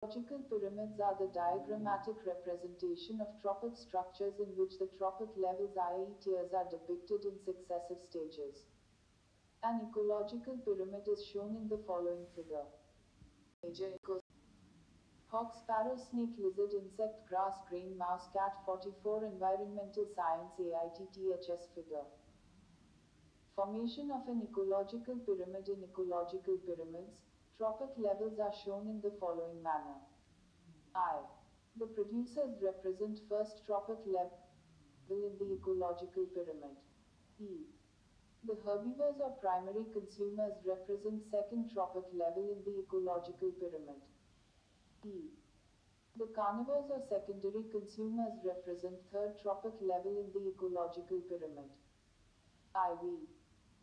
Ecological pyramids are the diagrammatic representation of trophic structures in which the trophic levels, i.e. tiers, are depicted in successive stages. An ecological pyramid is shown in the following figure. Major hawk, sparrow, snake, lizard, insect, grass, grain, mouse, cat. 44 Environmental Science AITTHS figure. Formation of an ecological pyramid. In ecological pyramids, trophic levels are shown in the following manner. I. The producers represent first trophic level in the ecological pyramid. E. The herbivores or primary consumers represent second trophic level in the ecological pyramid. E. The carnivores or secondary consumers represent third trophic level in the ecological pyramid. IV.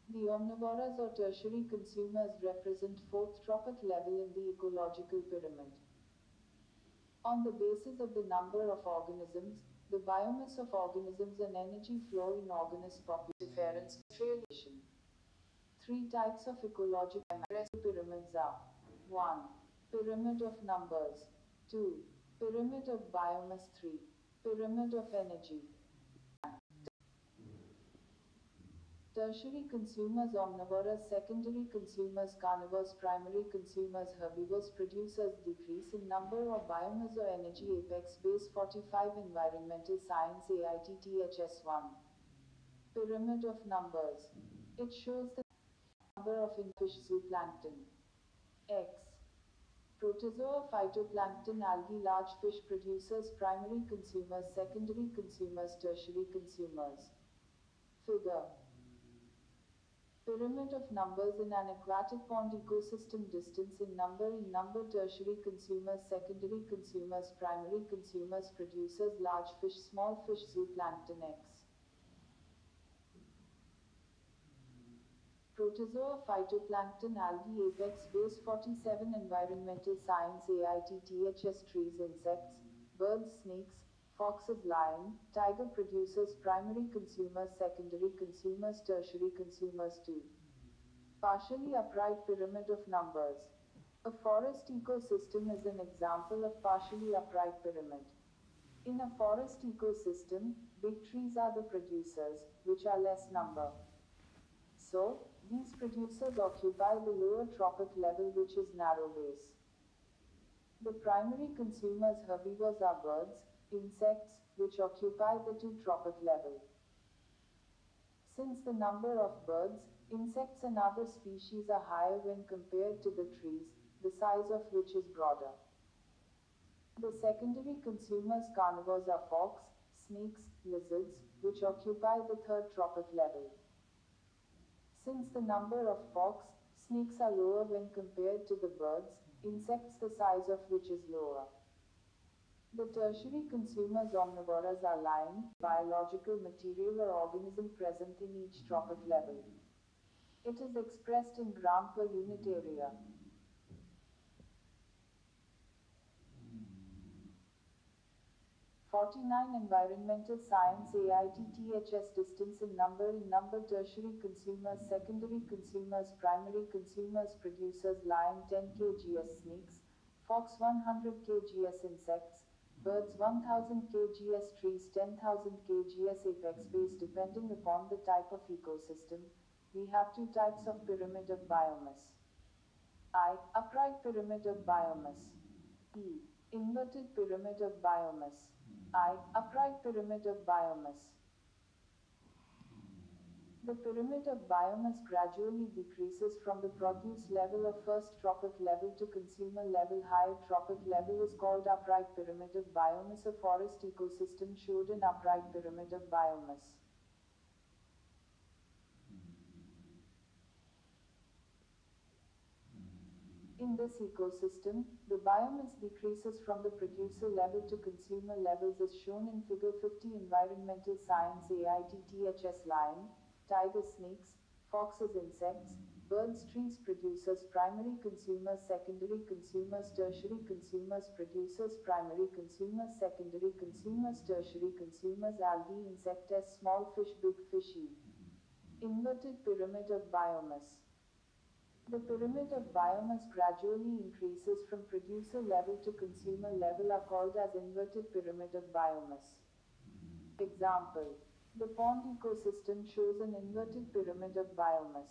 The omnivores or tertiary consumers represent fourth trophic level in the ecological pyramid. On the basis of the number of organisms, the biomass of organisms and energy flow in organism population relation. Three types of ecological pyramids are 1. Pyramid of numbers 2. Pyramid of biomass 3. Pyramid of energy. Tertiary consumers omnivores, secondary consumers carnivores, primary consumers herbivores. Producers decrease in number of biomass or energy. Apex Base 45 Environmental Science AITTHS 1. Pyramid of numbers. It shows the number of fish zooplankton. X. Protozoa, phytoplankton, algae, large fish. Producers, primary consumers, secondary consumers, tertiary consumers. Figure. Pyramid of numbers in an aquatic pond ecosystem. Distance in number tertiary consumers, secondary consumers, primary consumers. Producers, large fish, small fish, zooplankton. X. Protozoa, phytoplankton, algae. Apex Base 47 Environmental Science AITTHS Trees, insects, birds, snakes, foxes, lion, tiger. Producers, primary consumers, secondary consumers, tertiary consumers. 2. Partially upright pyramid of numbers. A forest ecosystem is an example of partially upright pyramid. In a forest ecosystem, big trees are the producers, which are less number. So, these producers occupy the lower trophic level, which is narrow base. The primary consumers herbivores are birds, insects, which occupy the 2 trophic level. Since the number of birds, insects and other species are higher when compared to the trees, the size of which is broader. The secondary consumers carnivores are fox, snakes, lizards, which occupy the 3rd trophic level. Since the number of fox, snakes are lower when compared to the birds, insects the size of which is lower. The tertiary consumers omnivores are lion, biological material or organism present in each trophic level. It is expressed in gram per unit area. Environmental Science AITTHS Distance in number tertiary consumers, secondary consumers, primary consumers. Producers, lion 10 kgs, snakes, fox 100 kgs, insects, birds 1000 kgs, trees 10,000 kgs. Apex Base. Depending upon the type of ecosystem, we have 2 types of pyramid of biomass. I. Upright pyramid of biomass. E. Inverted pyramid of biomass. I. Upright pyramid of biomass. The pyramid of biomass gradually decreases from the produce level of first trophic level to consumer level. Higher trophic level is called upright pyramid of biomass. A forest ecosystem showed an upright pyramid of biomass. In this ecosystem, the biomass decreases from the producer level to consumer levels as shown in Figure 50. Environmental Science AITTHS Lion, tiger, snakes, foxes, insects, birds, trees. Producers, primary consumers, secondary consumers, tertiary consumers. Producers, primary consumers, secondary consumers, tertiary consumers. Algae, insects, small fish, big fish. E. Inverted pyramid of biomass. The pyramid of biomass gradually increases from producer level to consumer level are called as inverted pyramid of biomass. Example. The pond ecosystem shows an inverted pyramid of biomass.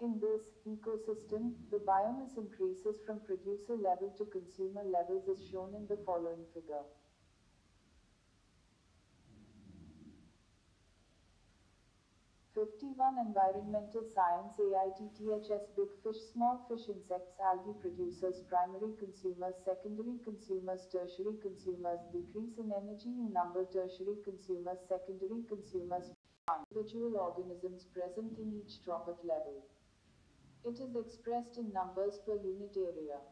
In this ecosystem, the biomass increases from producer level to consumer levels as shown in the following figure. 51 Environmental Science AITTHS Big fish, small fish, insects, algae producers, primary consumers, secondary consumers, tertiary consumers, decrease in energy in number, tertiary consumers, secondary consumers, individual organisms present in each trophic level. It is expressed in numbers per unit area.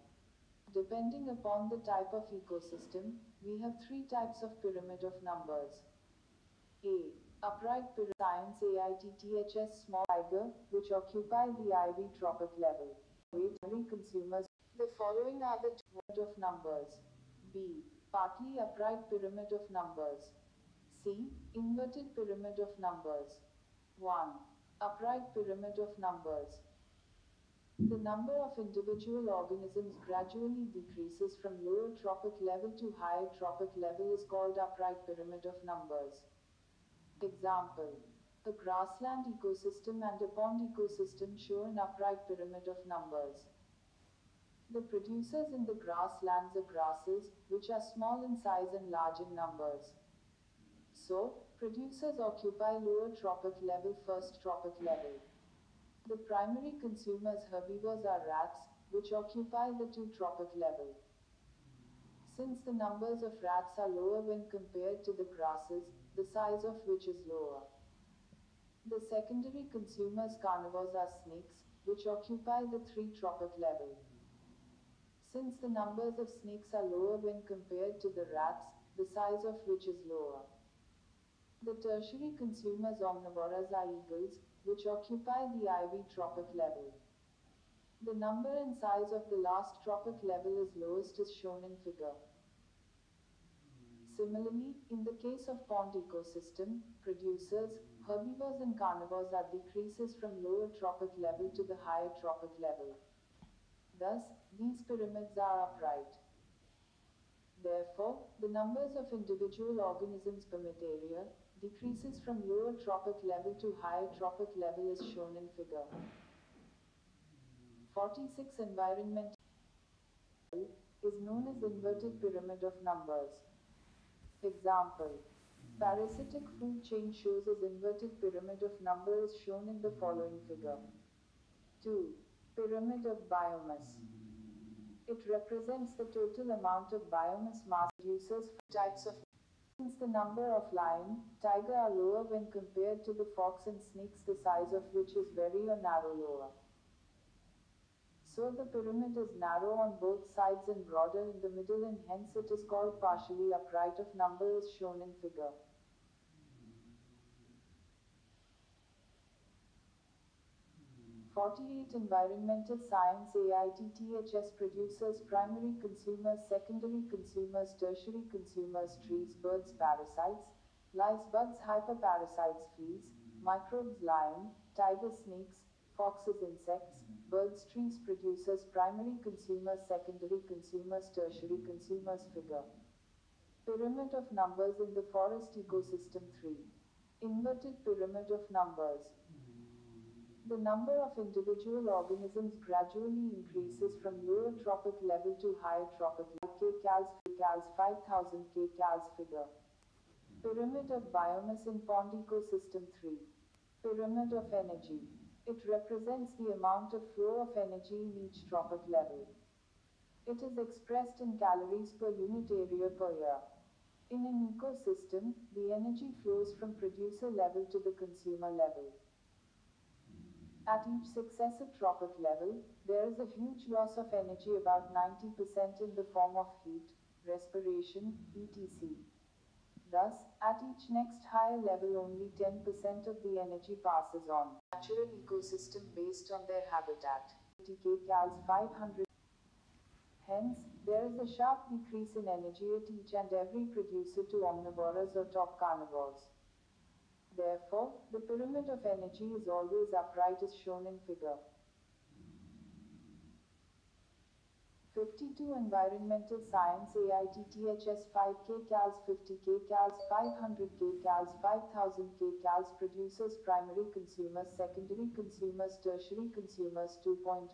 Depending upon the type of ecosystem, we have three types of pyramid of numbers. A. Upright pyramid science AITTHS small tiger, which occupy the IV trophic level. Primary consumers. The following are the pyramid of numbers. B. Partly upright pyramid of numbers. C. Inverted pyramid of numbers. 1. Upright pyramid of numbers. The number of individual organisms gradually decreases from lower trophic level to higher trophic level is called upright pyramid of numbers. Example. A grassland ecosystem and a pond ecosystem show an upright pyramid of numbers. The producers in the grasslands are grasses, which are small in size and large in numbers. So, producers occupy lower trophic level, first trophic level. The primary consumers herbivores are rats, which occupy the 2 trophic level. Since the numbers of rats are lower when compared to the grasses, the size of which is lower. The secondary consumers carnivores are snakes, which occupy the 3 trophic level. Since the numbers of snakes are lower when compared to the rats, the size of which is lower. The tertiary consumers omnivorous are eagles, which occupy the IV trophic level. The number and size of the last trophic level is lowest as shown in figure. Similarly, in the case of pond ecosystem, producers, herbivores and carnivores are decreases from lower trophic level to the higher trophic level. Thus, these pyramids are upright. Therefore, the numbers of individual organisms per meter area decreases from lower trophic level to higher trophic level is shown in figure. 46 Environmental is known as inverted pyramid of numbers. Example. Parasitic food chain shows as inverted pyramid of numbers shown in the following figure. 2. Pyramid of biomass. It represents the total amount of biomass mass producers for types of. Since the number of lion, tiger are lower when compared to the fox and snakes, the size of which is very or narrow lower. So the pyramid is narrow on both sides and broader in the middle, and hence it is called partially upright of number as shown in figure. Environmental Science AITTHS producers, primary consumers, secondary consumers, tertiary consumers, trees, birds, parasites, lice, bugs, hyperparasites, fleas, microbes, lion, tiger, snakes, foxes, insects, birds, trees producers, primary consumers, secondary consumers, tertiary consumers figure. Pyramid of numbers in the forest ecosystem 3. Inverted pyramid of numbers. The number of individual organisms gradually increases from lower trophic level to higher trophic level. kcals 5000 kcals figure. Pyramid of biomass in pond ecosystem 3. Pyramid of energy. It represents the amount of flow of energy in each trophic level. It is expressed in calories per unit area per year. In an ecosystem, the energy flows from producer level to the consumer level. At each successive trophic level, there is a huge loss of energy, about 90% in the form of heat, respiration, etc. Thus, at each next higher level only 10% of the energy passes on. Natural ecosystem based on their habitat. kcals 500. Hence, there is a sharp decrease in energy at each and every producer to omnivorous or top carnivores. Therefore, the pyramid of energy is always upright as shown in figure. 52 Environmental Science AITTHS 5K Cals 50K Cals 500K Cals 5000K Cals Producers Primary Consumers Secondary Consumers Tertiary Consumers 2.1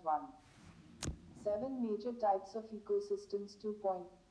7 Major Types of Ecosystems 2.2